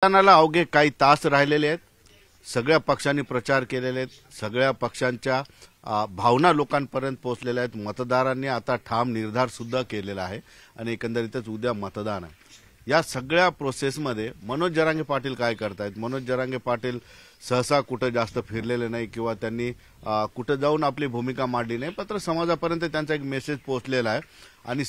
मतदानाला अवघे काही तास राहिलेले आहेत. सगळ्या पक्षांनी प्रचार केलेले आहेत. सगळ्या पक्षांच्या भावना लोकांपर्यंत पोहोचलेल्या आहेत. मतदारांनी आता ठाम निर्धार सुद्धा केलेला आहे आणि एकंदरीतच उद्या मतदान आहे. या सगळ्या प्रोसेसमध्ये मनोज जरांगे पाटील काय करतायत? मनोज जरांगे पाटील सहसा कुठं जास्त फिरलेले नाही किंवा त्यांनी कुठं जाऊन आपली भूमिका मांडली नाही. मात्र समाजापर्यंत त्यांचा एक मेसेज पोहोचलेला आहे आणि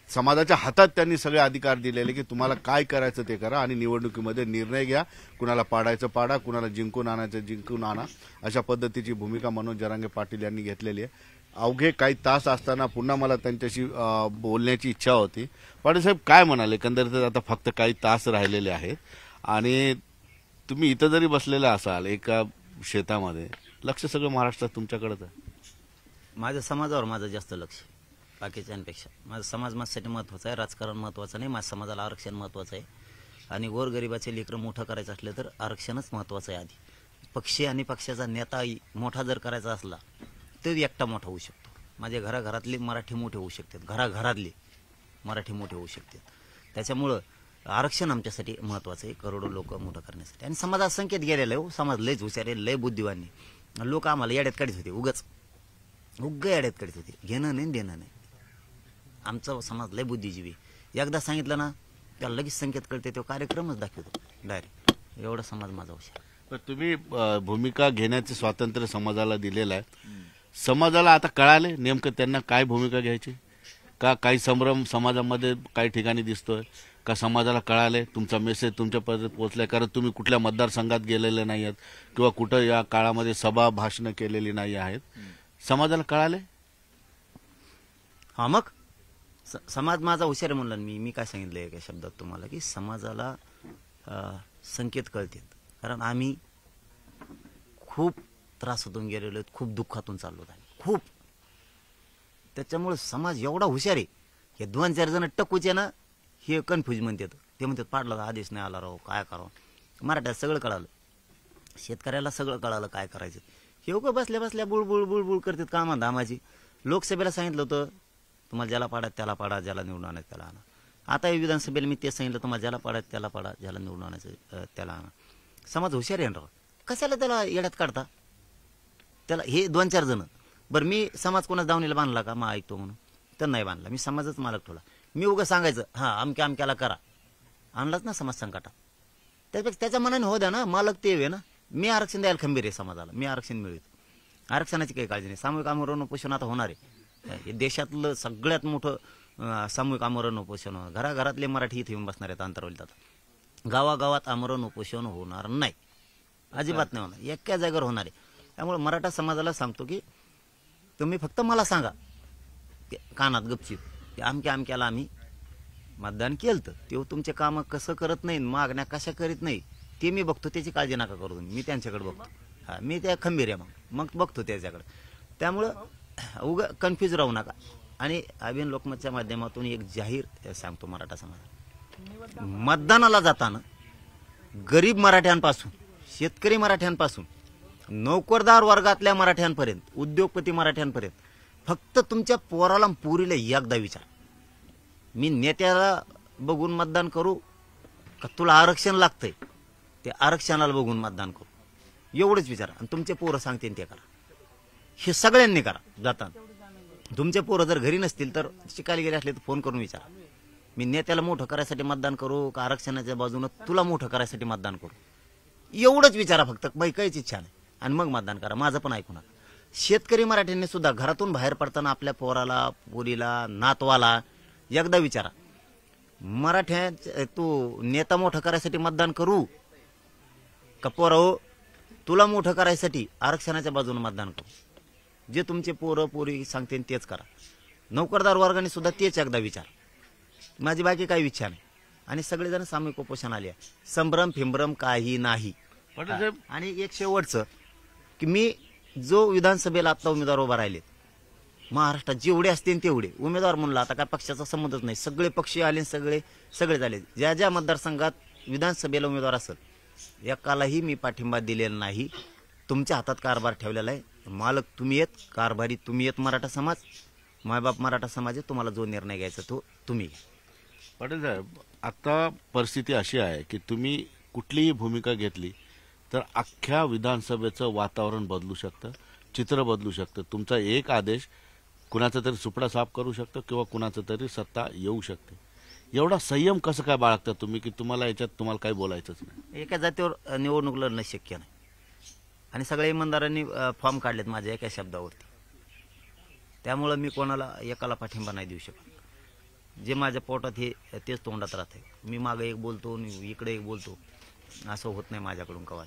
समाजाच्या हातात त्यांनी सगळे अधिकार दिलेले की तुम्हाला काय करायचं ते करा आणि निवडणुकीमध्ये निर्णय घ्या. कुणाला पाडायचं पाडा, कुणाला जिंकून आणायचं जिंकून आणा. अशा पद्धतीची भूमिका मनोज जरांगे पाटील यांनी घेतलेली आहे. अवघे काही तास असताना पुन्हा मला त्यांच्याशी बोलण्याची इच्छा होती. पाटील साहेब काय म्हणाले? एकंदरीत आता फक्त काही तास राहिलेले आहेत आणि तुम्ही इथं जरी बसलेले असाल एका शेतामध्ये, लक्ष सगळं महाराष्ट्रात तुमच्याकडेच आहे. माझ्या समाजावर माझं जास्त लक्ष बाकीच्यांपेक्षा. माझा समाज माझ्यासाठी महत्त्वाचा आहे. राजकारण महत्त्वाचं नाही. माझ्या समाजाला आरक्षण महत्त्वाचं आहे आणि गोरगरिबाचे लेकरं मोठं करायचं असलं तर आरक्षणच महत्त्वाचं आहे. आधी पक्ष आणि पक्षाचा नेता मोठा जर करायचा असला तर एकटा मोठा होऊ शकतो. माझ्या घराघरातले मराठी मोठे होऊ शकतात. घराघरातले मराठी मोठे होऊ शकतात. त्याच्यामुळं आरक्षण आमच्यासाठी महत्त्वाचं आहे, करोडो लोक मोठं करण्यासाठी. आणि समाजात संकेत गेलेला आहे. समाज लयच हुशार आहे, लय बुद्धिवान आहे. लोक आम्हाला येड्यात काढत होते, उग्ग येड्यात काढत होते. घेणं नाही देणं नाही. आमचा समाज लय बुद्धिजीवी. एकदा सांगितलं ना त्याला लगेच संकेत कळते, तो कार्यक्रमच दाखवतो डायरेक्ट. एवढा समाज माझा हुशार. पण तुम्ही भूमिका घेण्याचे स्वातंत्र्य समाजाला दिलेलं आहे. समाजाला आता कळाले नेमकं त्यांना काय भूमिका घ्यायची का? काही संभ्रम समाजामध्ये काही ठिकाणी दिसतोय का? समाजाला कळाले तुमचा मेसेज तुमच्यापर्यंत पोहोचलाय? कारण तुम्ही कुठल्या मतदारसंघात गेलेले नाही आहेत किंवा कुठं या काळामध्ये सभा भाषणं केलेली नाही आहेत. समाजाला कळाले? हा, मग समाज माझा हुशार आहे म्हणलं. मी काय सांगितलं एका शब्दात तुम्हाला की समाजाला संकेत कळतात. कारण आम्ही खूप त्रासातून गेलेलो, खूप दुःखातून चाललो आहे, खूप. त्याच्यामुळे समाज एवढा हुशार आहे. हे 2-4 जण टकूचे ना हे कन्फ्यूज म्हणतात. ते म्हणतात पाडला आदेश नाही आला राव, काय करावं. मराठ्यात सगळं कळालं, शेतकऱ्याला सगळं कळालं काय करायचं. हे उगं बसल्या बसल्या बुळबुळ बुळबुळ करतात कामा धामाची. लोकसभेला सांगितलं होतं तुम्हाला ज्याला पाडा त्याला पाडा, ज्याला निवडून आणायचं त्याला आणा. आता विधानसभेला मी ते सांगितलं तुम्हाला ज्याला पाडा त्याला पाडा, ज्याला निवडून आणायचं त्याला आणा. समाज हुशार आहे राव. कशाला त्याला येड्यात काढता त्याला? हे 2-4 जण. बरं मी समाज कोणाच दावणीला बांधला का? मग ऐकतो म्हणून तर नाही बांधला. मी समाजच मालक ठेवला. मी उगं सांगायचं हा अमक्या अमक्याला करा, आणलाच ना समाज संकटात. त्यापेक्षा त्याच्या मनाने हो द्या ना, मालक ते आहे ना. मी आरक्षण द्यायला खंबीर आहे समाजाला. मी आरक्षण मिळवतो. आरक्षणाची काही काळजी नाही. सामूहिक आमरण उपोषण आता होणार आहे. हे देशातलं सगळ्यात मोठं सामूहिक आमरण उपोषण. घराघरातले मराठी इथे येऊन बसणार आहेत अंतरवलीत. आता गावागावात आमरण उपोषण होणार नाही, अजिबात नाही होणार. एका जागेवर होणार आहे. त्यामुळे मराठा समाजाला सांगतो की तुम्ही फक्त मला सांगा कानात गपचीत की अमक्या अमक्याला आम्ही मतदान केलं तर ते तुमचे कामं कसं करत नाही, मागण्या कशा करीत नाही ते मी बघतो. त्याची काळजी नका करू तुम्ही. मी त्यांच्याकडे बघतो. हा, मी त्या खंबीर आहे. मग बघतो त्याच्याकडे. त्यामुळं उगं कन्फ्यूज राहू नका. आणि अभियान लोकमतच्या माध्यमातून एक जाहीर सांगतो मराठा समाज, मतदानाला जाताना गरीब मराठ्यांपासून, शेतकरी मराठ्यांपासून, नोकरदार वर्गातल्या मराठ्यांपर्यंत, उद्योगपती मराठ्यांपर्यंत फक्त तुमच्या पोराला पुरीला एकदा विचार, मी नेत्याला बघून मतदान करू का तुला आरक्षण लागतंय ते आरक्षणाला बघून मतदान करू, एवढंच विचारा. आणि तुमचे पोरं सांगतील ते करा. हे सगळ्यांनी करा. जाताना तुमचे पोरं जर घरी नसतील तर शिकायला गेले असले तर फोन करून विचारा, मी नेत्याला मोठं करायसाठी मतदान करू का आरक्षणाच्या बाजूनं तुला मोठं करायसाठी मतदान करू. एवढंच विचारा फक्त. बाई काहीच इच्छा नाही. आणि मग मतदान करा. माझं पण ऐकू नका. शेतकरी मराठ्यांनी सुद्धा घरातून बाहेर पडताना आपल्या पोराला, पोरीला, नातवाला एकदा विचारा, मराठ्या तू नेता मोठं करायसाठी मतदान करू का पोराओ तुला मोठं करायसाठी आरक्षणाच्या बाजूने मतदान करू. जे तुमचे पोरं पोरी सांगते तेच करा. नोकरदार वर्गाने सुद्धा तेच एकदा विचार. माझी बाकी काही इच्छा नाही. आणि सगळेजण सामूहिक उपोषण आले. संभ्रम फिंभ्रम काही नाही. आणि एक शेवटचं की मी जो विधानसभेला आता उमेदवार उभा राहिलेत महाराष्ट्रात जेवढे असतील तेवढे उमेदवार म्हणला, आता काय पक्षाचा संबंधच नाही, सगळे पक्षी आले, सगळे झाले. ज्या ज्या मतदारसंघात विधानसभेला उमेदवार असेल एकालाही मी पाठिंबा दिलेला नाही. तुमच्या हातात कारभार ठेवलेला आहे. मालक तुम्ही आहेत, कारभारी तुम्ही आहेत. मराठा समाज, मायबाप मराठा समाज आहे. तुम्हाला जो निर्णय घ्यायचा तो तुम्ही घ्या. पाटील साहेब, आता परिस्थिती अशी आहे की तुम्ही कुठलीही भूमिका घेतली तर अख्ख्या विधानसभेचं वातावरण बदलू शकतं, चित्र बदलू शकतं. तुमचा एक आदेश कुणाचा तरी सुपडा साफ करू शकतो किंवा कुणाचं तरी सत्ता येऊ शकते. एवढा संयम कसं काय बाळगता तुम्ही की तुम्हाला याच्यात तुम्हाला काही बोलायचंच नाही? एका जातीवर निवडणूक लढणं शक्य नाही आणि सगळ्या इमानदारांनी फॉर्म काढलेत माझ्या एका शब्दावरती. त्यामुळं मी कोणाला एकाला पाठिंबा नाही देऊ शकत. जे माझ्या पोटात हे तेच तोंडात राहते. मी मागं एक बोलतो आणि इकडे एक बोलतो, असं होत नाही माझ्याकडून कवा.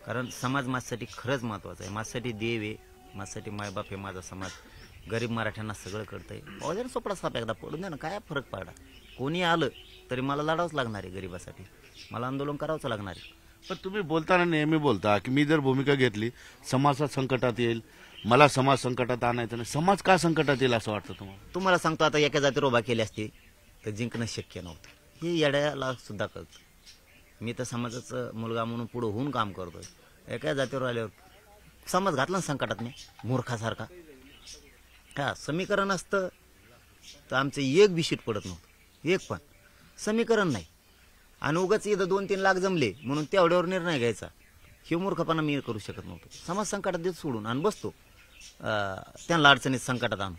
कारण समाज माझ्यासाठी खरंच महत्त्वाचा आहे. माझ्यासाठी देव आहे, माझ्यासाठी मायबाप आहे. माझा समाज गरीब मराठ्यांना सगळं करतंय. वजन सोपडा साप एकदा पडून द्या ना, काय फरक पडला. कोणी आलं तरी मला लढावंच लागणार आहे गरिबासाठी, मला आंदोलन करावंच लागणार आहे. पण तुम्ही बोलताना नेहमी बोलता की मी जर भूमिका घेतली समाज संकटात येईल, मला समाज संकटात आणायचं नाही. समाज का संकटात येईल असं वाटतं तुम्हाला? तुम्हाला सांगतो, आता एका जातीवर उभा केली असती तर जिंकणं शक्य नव्हतं. हे येड्याला सुद्धा कळतं. मी तर समाजाचा मुलगा म्हणून पुढं होऊन काम करतोय. एका जातीवर आल्यावर समाज घातला ना संकटात, मी मूर्खासारखा. हा समीकरण असतं तर आमचं एक बी शीट पडत नव्हतं, एक पण समीकरण नाही. आणि उगाच इथं 2-3 लाख जमले म्हणून तेवढ्यावर निर्णय घ्यायचा, हे मूर्खपणा मी करू शकत नव्हतो. समाज संकटात देत सोडून आणि बसतो त्यांना अडचणीत संकटात आणून.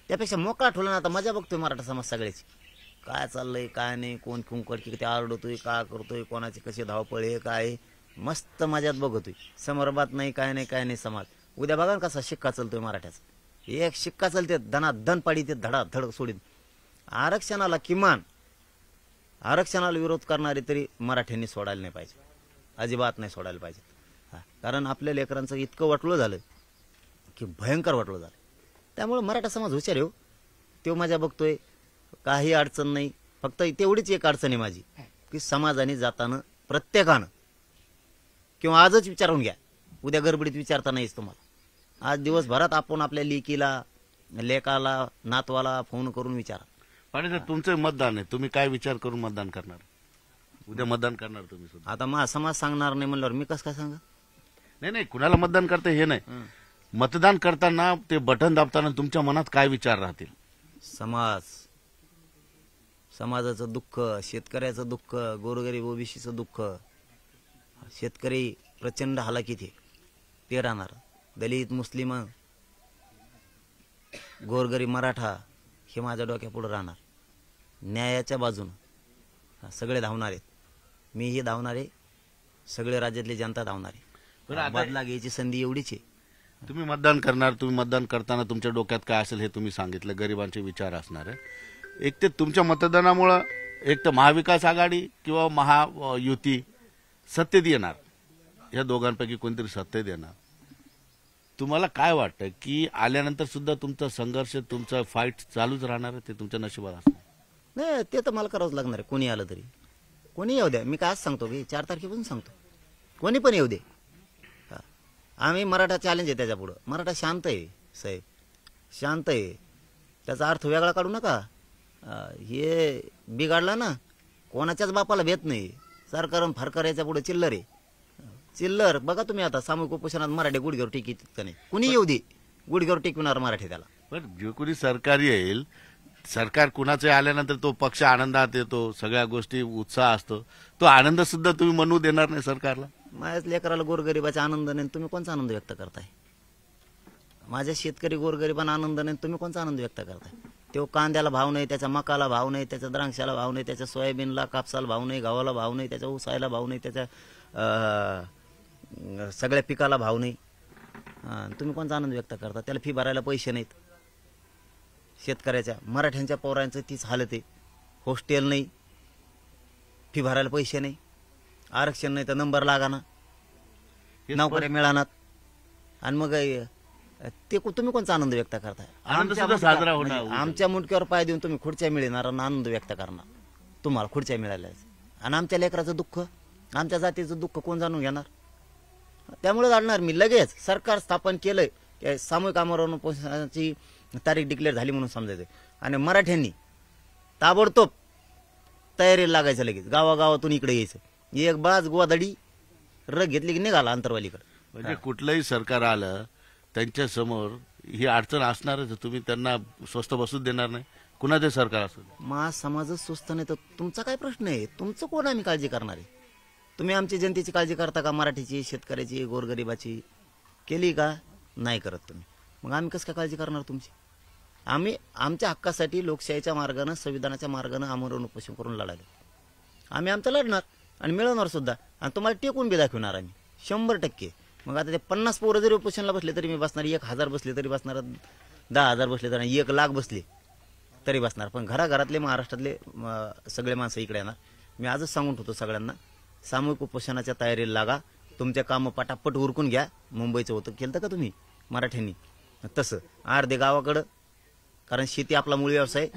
त्यापेक्षा मोकळा ठेवला ना. आता मजा बघतोय मराठा समाज सगळ्याची, काय चाललंय काय नाही, कोण कुंकड किती आरडतोय, काय करतोय, कोणाचे कसे धावपळ आहे, काय मस्त मजात बघतोय. समरबात नाही, काय नाही, काय नाही समाज. उद्या बघा ना कसा शिक्का चालतोय मराठ्याचा. एक शिक्का चालते, धनाधन पाडी ते धडाधड सोडीत. आरक्षणाला किमान आरक्षणाला विरोध करणारे तरी मराठ्यांनी सोडायला नाही पाहिजे, अजिबात नाही सोडायला पाहिजे. कारण आपल्या लेकरांचं इतकं वाटलं झालं की भयंकर वाटलं झालं. त्यामुळे मराठा समाज हुशार आहे हो. तो माझ्या बघतोय, काही अडचण नाही. फक्त तेवढीच एक अडचण आहे माझी की समाजाने जाताना प्रत्येकानं, किंवा आजच विचारून घ्या, उद्या गडबडीत विचारता नाहीच तुम्हाला. आज दिवसभरात आपण आपल्या लेकीला, लेकाला, नातवाला फोन करून विचारा. पाटील साहेब, तुमचं मतदान आहे, तुम्ही काय विचार करून मतदान करणार? उद्या मतदान करणार तुम्ही सुद्धा. आता माझा समाज सांगणार नाही म्हणल्यावर मी कसं काय सांगा? नाही, कुणाला मतदान करते हे नाही. मतदान करताना ते बटन दाबताना तुमच्या मनात काय विचार राहतील? समाजाचं दुःख, शेतकऱ्याचं दुःख, गोरगरीब ओबीसीचं दुःख. शेतकरी प्रचंड हालाकीत आहे, ते राहणार. दलित, मुस्लिम, गोरगरीब मराठा हे माझ्या डोक्यापुढे राहणार. न्यायाच्या बाजूनं सगळे धावणार आहेत. मीही धावणार आहे, सगळे राज्यातली जनता धावणार आहे. बदला घ्यायची संधी एवढीच आहे. तुम्ही मतदान करणार, तुम्ही मतदान करताना तुमच्या डोक्यात काय असेल हे तुम्ही सांगितलं, गरिबांचे विचार असणार आहे. एक ते तुमच्या मतदानामुळं एक तर महाविकास आघाडी किंवा महायुती सत्तेत येणार, या दोघांपैकी कोणतरी सत्तेत येणार. तुम्हाला काय वाटतं की आल्यानंतर सुद्धा तुमचा संघर्ष, तुमचा फाईट चालूच राहणार आहे? ते तुमच्या नशिबात असणार नाही, ते तर मला करावंच लागणार आहे. कोणी आलं तरी, कोणी येऊ द्या. मी काय आज सांगतो की 4 तारखेपासून सांगतो, कोणी पण येऊ दे. आम्ही मराठा चॅलेंज आहे त्याच्यापुढं. मराठा शांत आहे साहेब, शांत आहे. त्याचा अर्थ वेगळा काढू नका. हे बिघाडला ना, कोणाच्याच बापाला भेट नाही. सरकार फारकर याच्या पुढे चिल्लर आहे, चिल्लर. बघा तुम्ही आता सामूहिक उपोषणात मराठी गुडघ्यावर टेकीत का नाही? कुणी येऊ दे, गुडघ्यावर टेकविणार मराठी त्याला. पण जे कोणी सरकार येईल, सरकार कुणाचे आल्यानंतर तो पक्ष आनंदात येतो, सगळ्या गोष्टी उत्साह असतो, तो आनंद सुद्धा तुम्ही म्हणू देणार नाही सरकारला? माझ्याच लेकराला गोरगरिबाचा आनंद नाही, तुम्ही कोणचा आनंद व्यक्त करताय? माझ्या शेतकरी गोरगरिबांना आनंद नाही, तुम्ही कोणचा आनंद व्यक्त करताय? तो कांद्याला भाव नाही, त्याच्या मकाला भाव नाही, त्याच्या द्राक्षाला भाव नाही, त्याच्या सोयाबीनला, कापसाला भाव नाही, गव्हाला भाव नाही, त्याच्या ऊसायला भाव नाही, त्याच्या सगळ्या पिकाला भाव नाही. तुम्ही कोणचा आनंद व्यक्त करता? त्याला फी भरायला पैसे नाहीत. शेतकऱ्याच्या, मराठ्यांच्या पोरांचं तीच हालत आहे. हॉस्टेल नाही, फी भरायला पैसे नाही, आरक्षण नाही तर नंबर लागाना, नोकऱ्या मिळानात. आणि मग ते तुम्ही कोणचा आनंद व्यक्त करताय? आनंद सुद्धा साजरा होणार. आमच्या मुंडक्यावर पाय देऊन तुम्ही खुर्च्या मिळणार आणि आनंद व्यक्त करणार. तुम्हाला खुर्च्या मिळाल्या आणि आमच्या लेकराचं दुःख, आमच्या जातीचं दुःख कोण जाणून घेणार? त्यामुळे जाणणार मी. लगेच सरकार स्थापन केलंय, सामूहिक आमरण उपोषणाची तारीख डिक्लेअर झाली म्हणून समजायचं. आणि मराठ्यांनी ताबडतोब तयारीला लागायचं, लगेच गावागावातून इकडे यायचं. एक बाज गोदडी रग घेतली की निघाला अंतरवालीकडे. म्हणजे कुठलंही सरकार आलं त्यांच्या समोर ही अडचण असणारच. तुम्ही त्यांना स्वस्त बसूच देणार नाही. कुणाचे सरकार असू दे. मा समाजच सुस्त नाही तर तुमचा काय प्रश्न आहे? तुमचं कोण आम्ही काळजी करणार आहे? तुम्ही आमची जनतेची काळजी करता का? मराठीची, शेतकऱ्याची, गोरगरिबाची केली का? नाही करत तुम्ही. मग आम्ही कसं काय काळजी करणार तुमची? आम्ही आमच्या हक्कासाठी लोकशाहीच्या मार्गानं, संविधानाच्या मार्गानं आमरण उपोषण करून लढायलो. आम्ही आमचं लढणार आणि मिळवणार सुद्धा, आणि तुम्हाला टेकून बी दाखवणार आम्ही 100%. मग आता ते 50 पोरं जरी उपोषणला बसले तरी मी बसणार, 1000 बसले तरी बसणार, 10,000 बसले तरी, 1,00,000 बसले तरी बसणार. पण घराघरातले महाराष्ट्रातले सगळे माणसं इकडे येणार. मी आजच सांगून ठेवतो सगळ्यांना, सामूहिक उपोषणाच्या तयारीला लागा. तुमच्या कामं पटापट उरकून घ्या. मुंबईचं होतं केलं का तुम्ही मराठ्यांनी? तसं अर्धे गावाकडं, कारण शेती आपला मूळ व्यवसाय.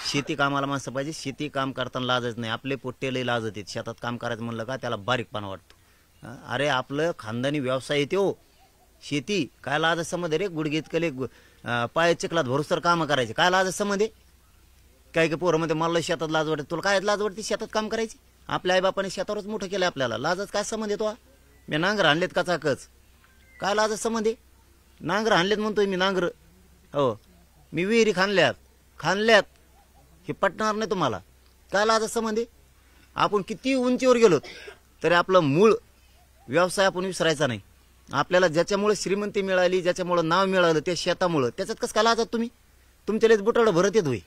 शेती कामाला माणसं पाहिजे. शेती काम करताना लाजच नाही. आपले पोट्टे लय लाजत आहेत. शेतात काम करायचं म्हणलं का त्याला बारीकपणा वाटतो. अरे आपलं खानदानी व्यवसाय येते हो शेती. काय लाज समजे रे? गुडघेत कले पाय चिखलात भरोसर कामं करायचे. काय लाज समजे? काय काय पोरं मध्ये मला शेतात लाज वाटते. तुला काय लाज वाटते शेतात काम करायची? आपल्या आईबापाने शेतावरच मोठं केलं आपल्याला. लाजच काय संबंध येतो? मी नांगर आणलेत कचाकच. काय लाजच संबंध आहे? नांगर आणलेत म्हणतोय मी, नांगर. हो, मी विहिरी खाणल्यात. हे पटणार नाही तुम्हाला. काय लाजच संबंध आहे? आपण किती उंचीवर गेलो तरी आपलं मूळ व्यवसाय आपण विसरायचा नाही. आपल्याला ज्याच्यामुळे श्रीमंती मिळाली, ज्याच्यामुळे नाव मिळालं, ते शेतामुळं. त्याच्यात कसं काय लाजत तुम्ही? तुमच्यालेच बुटाडं भरत येत होई.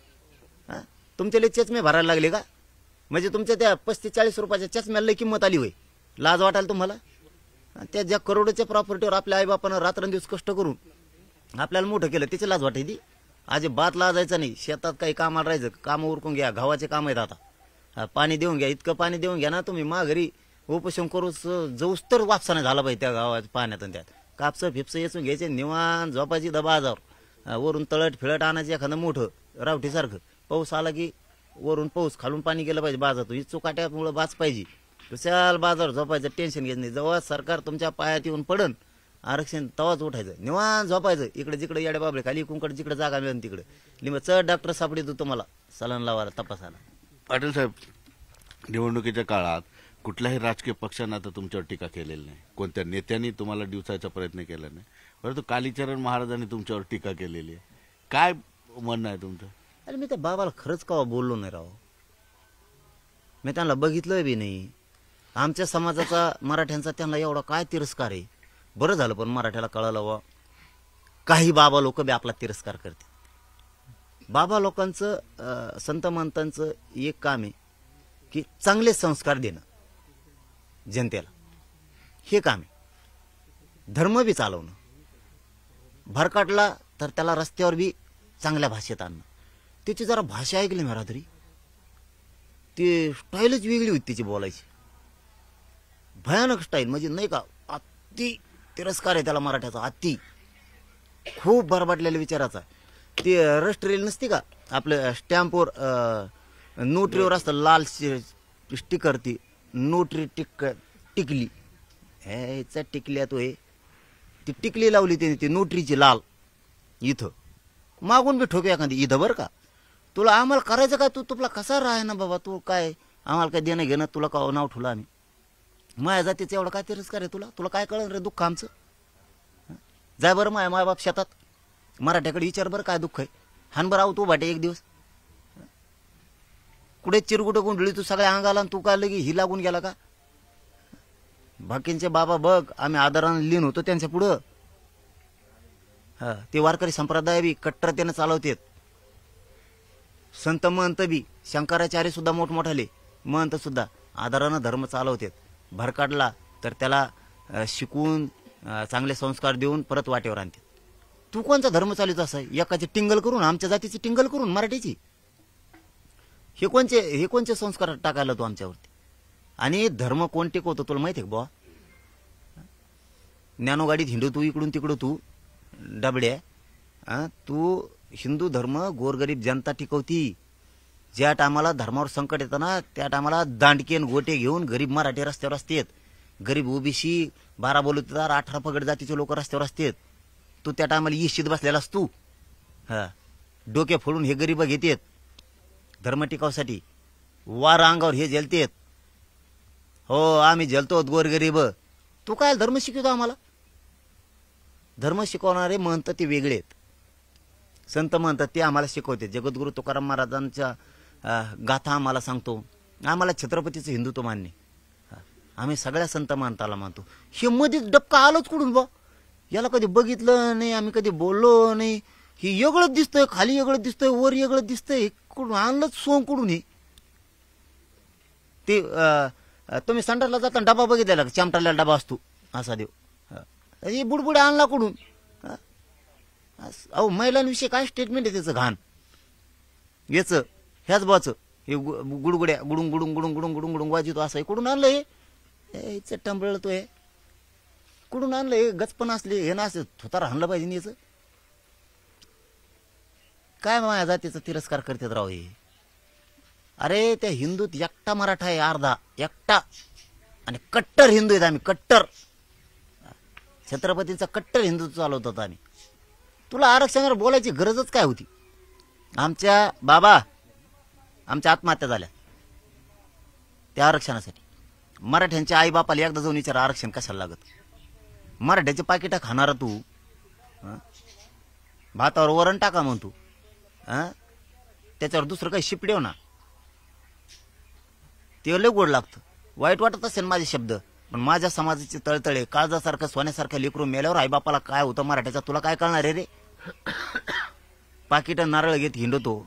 तुमच्यालेच चष्मे भरायला लागले का? म्हणजे तुमच्या त्या 35-40 रुपयाच्या चष्म्याला लई किंमत आली होय. लाज वाटायला तुम्हाला? त्या ज्या करोडोच्या प्रॉपर्टीवर आपल्या आईबापानं रात्रंदिवस कष्ट करून आपल्याला मोठं केलं, त्याची लाज वाटायची? अजिबात लाजायचं नाही. शेतात काही कामाला राहायचं, कामं उरकून घ्या. गव्हाचे काम आहेत आता. पाणी देऊन घ्या. इतकं पाणी देऊन घ्या ना तुम्ही, घरी उपोषण करूच जाऊस तर वापसा नाही झाला पाहिजे त्या गावाच्या पाण्यात. आणि त्यात कापसं फिपसं येचून घ्यायचे, निवांत झोपायची दबाजावर. वरून तळट फिळट आणायचं एखादं मोठं रावठीसारखं. पाऊस आला की वरून पाऊस, खालून पाणी गेलं पाहिजे बाजारातून. ही चुकाट्यामुळे बाज पाहिजे. विशाल बाजार झोपायचं, टेन्शन घ्यायचं नाही. जेव्हा सरकार तुमच्या पायात येऊन पडन आरक्षण, तवाच उठायचं, निवांत झोपायचं. इकडे जिकडे येड्या बाबळे खाली कुंकड जिकडे जागा मिळेल तिकडे लिंब चढ डॉक्टर सापडतो तुम्हाला सलन लावायला, तपासायला. पाटील साहेब, निवडणुकीच्या काळात कुठल्याही राजकीय पक्षानं आता तुमच्यावर टीका केलेली नाही. कोणत्या नेत्यांनी तुम्हाला डिवचायचा प्रयत्न केला नाही. परंतु कालीचरण महाराजांनी तुमच्यावर टीका केलेली आहे. काय म्हणणं आहे तुमचं? अरे मी त्या बाबाला खरंच कवा बोललो नाही राव. मी त्यांना बघितलंय बी नाही. आमच्या समाजाचा, मराठ्यांचा त्यांना एवढा काय तिरस्कार आहे? बरं झालं पण मराठ्याला कळालं वा. काही बाबा लोक बी आपला तिरस्कार करते. बाबा लोकांचं, संत महंतांचं एक काम आहे की चांगले संस्कार देणं जनतेला. हे काम आहे. धर्म बी चालवणं. भरकाटला तर त्याला रस्त्यावर बी चांगल्या भाषेत आणणं. त्याची जरा भाषा ऐकली मी रात्री, ती स्टाईलच वेगळी होती त्याची बोलायची. भयानक स्टाईल. म्हणजे नाही का, अति तिरस्कार आहे त्याला मराठ्याचा, अति. खूप बरबाटलेल्या विचाराचा. ती रजिस्ट्रेल नसते का आपलं, स्टॅम्पवर नोटरीवर असतं लाल स्टिकर, ती नोटरी टिकली. ह्याचा टिकल्या तो हे, ती टिकली लावली त्याने, ती नोटरीची लाल. इथं मागून बी ठोके एखादी, इथं बरं का. तुला आम्हाला करायचं काय? तू तुला कसा राह ना बाबा, तू काय आम्हाला काय देणं घेणं? तुला का नाव ठेवलं आम्ही? माया जातीचं एवढं काय तिरस्कार आहे तुला? तुला काय कळलं रे दुःख आमचं? जाय बरं माय मायबाप शेतात, मराठ्याकडे विचार बरं काय दुःख आहे. हान बरं आहो तू भाटे एक दिवस. कुठे चिरकुटं गुंडळी तू सगळ्या अंगाला, आणि तू काय लगी ही लागून गेला का? बाकींचे बाबा बघ, आम्ही आदराने लीन होतो त्यांच्या पुढं. ते वारकरी संप्रदाय बी कट्टरतेनं चालवतेत. संत महंत बी, शंकराचार्य सुद्धा मोठमोठाले महंत सुद्धा आदरानं धर्म चालवतेत. भरकाडला तर त्याला शिकवून चांगले संस्कार देऊन परत वाटेवर आणते. तू कोणचा धर्म चालवतो असा? एकाची टिंगल करून, आमच्या जातीची टिंगल करून मराठीची. हे कोणचे संस्कार टाकायला तू आमच्यावरती? आणि धर्म कोण टिकवतो तुला माहिती आहे का बुवा? ज्ञानोगाडीत हिंडू तू इकडून तिकडं, तू डबड्या. तू हिंदू धर्म गोरगरीब जनता टिकवती. ज्या टायमाला धर्मावर संकट येतं ना, त्या टायमाला दांडकेन गोटे घेऊन गरीब मराठी रस्त्यावर असतात. गरीब ओबीसी 12 बलुतेदार 18 पगड जातीचे लोक रस्त्यावर असतात. तू त्या टायमाला इशित बसलेलास तू. डोके फोडून हे गरीब घेतेत धर्म टिकावसाठी. वार अंगावर हे झेलतेत. हो, आम्ही झेलतो गोरगरीब. तू काय धर्म शिकवतो आम्हाला? धर्म शिकवणारे महंत ते वेगळे आहेत. संत म्हणतात ते आम्हाला शिकवते. जगद्गुरु तुकाराम महाराजांच्या गाथा आम्हाला सांगतो. आम्हाला छत्रपतीचं हिंदुत्व मान्य. आम्ही सगळ्या संत मानताला मानतो. हे मध्येच डबका आलोच कुठून बा, याला कधी बघितलं नाही, आम्ही कधी बोललो नाही. हे वेगळंच दिसतंय, खाली वेगळं दिसतंय, वर वेगळं दिसतंय. कुठून आणलंच सोंग कुठून हे? ते तुम्ही संडासला जाताना डबा बघितलेला का? चामटाला डबा असतो असा देव. हे बुडबुडे आणला कुठून? अहो महिलांविषयी काय स्टेटमेंट आहे त्याचं घाण याचं, ह्याच बाचं हे गुडगुड्या गुडुंग गुडुंग गुडुंग गुडुंग गुडुंग गुडुंग वाजतो असं आहे. कुठून आणलं हे? टंबळ तो हे कुठून आणलं हे? गचपण असले हे ना, असं थोतार हाणलं पाहिजे याचं. काय माझ्या जातीचा तिरस्कार करतात राव हे. अरे त्या हिंदूत एकटा मराठा आहे, अर्धा एकटा, आणि कट्टर हिंदू आहेत आम्ही, कट्टर. छत्रपतींचा कट्टर हिंदुत्व चालवतात आम्ही. तुला आरक्षणावर बोलायची गरजच काय होती? आमच्या बाबा आमच्या आत्महत्या झाल्या त्या आरक्षणासाठी. मराठ्यांच्या आई बापाला एकदा जाऊन विचार आरक्षण कशाला लागत. मराठ्याचे पाकिटा खाणारा तू, भातावर वरण टाका म्हणतो, त्याच्यावर दुसरं काही शिपडेव ना, ते लय गोड लागतं. वाईट वाटत असेल माझे शब्द, पण माझ्या समाजाचे तळतळे काळजासारखं सोन्यासारखं लेकरू मेल्यावर आईबापाला काय होतं मराठ्याचा तुला काय कळणार आहे रे? पाकिट नारळ घेत हिंडतो,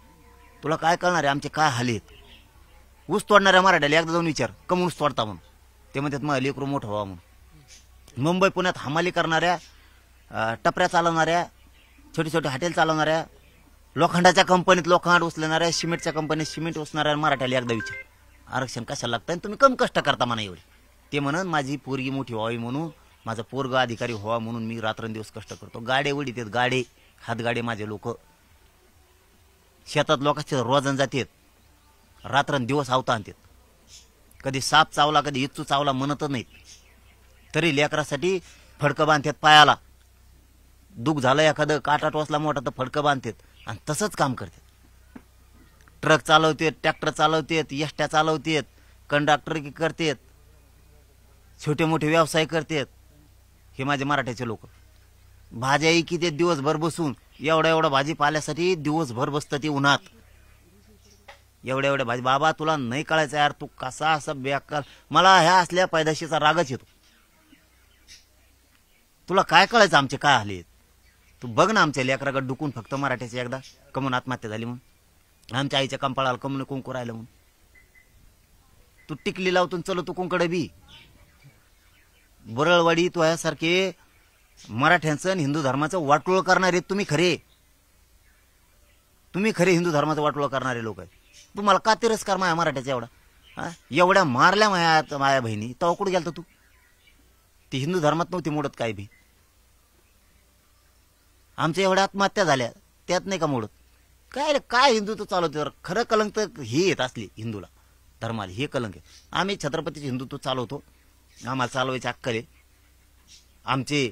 तुला काय कळणार आहे आमचे काय हाल आहेत? ऊस तोडणाऱ्या मराठ्याला एकदा जाऊन विचार कम ऊस तोडता म्हणून. ते म्हणतात मग लेकरू मोठं व्हावं म्हणून. मुंबई पुण्यात हमाली करणाऱ्या, टपऱ्या चालवणाऱ्या, छोटी छोटी हॉटेल चालवणाऱ्या, लोखंडाच्या कंपनीत लोखंड उचलणाऱ्या, सिमेंटच्या कंपनीत सिमेंट उचलणाऱ्या मराठ्याला एकदा विचार आरक्षण कशाला लागतं आणि तुम्ही कम कष्ट करता म्हणा एवढे. ते म्हणून माझी पोरगी मोठी व्हावी म्हणून, माझा पोरगा अधिकारी व्हावा म्हणून मी रात्रंदिवस कष्ट करतो. गाडे उडीत आहेत, गाडे हातगाडे माझे लोक शेतात लोकांचे रोजन जातात, रात्रंदिवस आवता आणतात. कधी साप चावला कधी इच्चू चावला म्हणतच नाहीत, तरी लेकरासाठी फडकं बांधतात पायाला. दुःख झालं एखादं काटा टोचला मोठा तर फडकं बांधतात आणि तसंच काम करतात. ट्रक चालवतात, ट्रॅक्टर चालवतात, एसट्या चालवतात, कंडक्टर करतात, छोटे मोठे व्यवसाय करतात. हे माझे मराठ्याचे लोक. भाज्या किती दिवसभर बसून एवढ्या एवढ्या भाजीपाल्यासाठी दिवसभर बसतं ते उन्हात. एवढ्या एवढ्या भाजी. बाबा तुला नाही कळायचं यार, तू कसा असा बेकार. मला ह्या असल्या पैदाशीचा रागच येतो. तुला काय कळायचं आमचे काय आले? तू बघ ना आमच्या लेकराकडे डुकून फक्त मराठ्याचे एकदा कमून आत्महत्या झाली म्हणून, आमच्या आईच्या कंपाळाला कमून कुंकू राहिलं म्हणून. तू टिकली लावतून चलो तू कुंकडे बी बरळवाडी तू यासारखे मराठ्यांचं आणि हिंदू धर्माचं वाटोळ करणारे तुम्ही खरे. तुम्ही खरे हिंदू धर्माचं वाटोळ करणारे लोक आहेत. तुम्हाला का तिरस्कार माया मराठ्याचा एवढा? एवढ्या मारल्या माया बहिणी तेव्हा कुठे गेलता तू? ती हिंदू धर्मात नव्हती मोडत काय बी. आमच्या एवढ्या आत्महत्या झाल्या त्यात नाही का मोडत? काय काय हिंदुत्व चालवते? खरं कलंक तर हे येत असली हिंदूला धर्माला, हे कलंक आहे. आम्ही छत्रपतीचे हिंदुत्व चालवतो, आम्हाला चालवायची अक्कल आहे. आमचे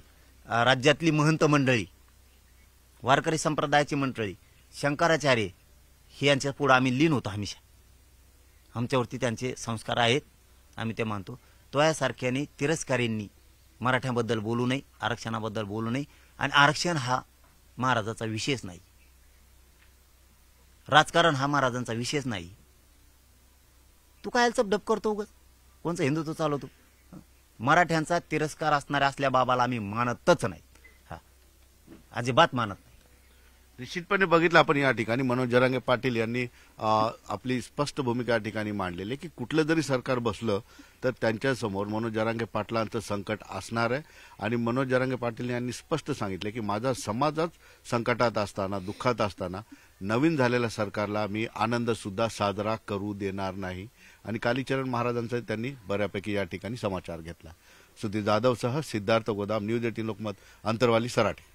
राज्यातली महंत मंडळी, वारकरी संप्रदायाची मंडळी, शंकराचार्य हे यांच्या पुढे आम्ही लीन होतो हमेशा. आमच्यावरती त्यांचे संस्कार आहेत, आम्ही ते मानतो. तो यासारख्याने तिरस्कारींनी मराठ्यांबद्दल बोलू नये, आरक्षणाबद्दल बोलू नये. आणि आरक्षण हा महाराजाचा विषयच नाही, राजकारण हा महाराजांचा विषयच नाही. तू काय चपडप करतो उगाच? कोणचं हिंदुत्व चालवतो? मराठ्यांचा तिरस्कार असणाऱ्या असल्या बाबाला आम्ही मानतच नाही, अजिबात मानत नाही. निश्चितपणे बघितलं आपण या ठिकाणी मनोज जरांगे पाटील यांनी आपली स्पष्ट भूमिका या ठिकाणी मांडलेली की कुठलं जरी सरकार बसलं तर त्यांच्यासमोर मनोज जरांगे पाटलांचं संकट असणार आहे. आणि मनोज जरांगे पाटील यांनी स्पष्ट सांगितलं की माझा समाजच संकटात असताना, दुःखात असताना नवीन झालेल्या सरकारला मी आनंद सुद्धा साजरा करू देणार नाही. आणि कालीचरण महाराजांचा त्यांनी बऱ्यापैकी या ठिकाणी समाचार घेतला. सुधीर जाधवसह सिद्धार्थ गोदाम, न्यूज 18 लोकमत, अंतरवाली, सराटे.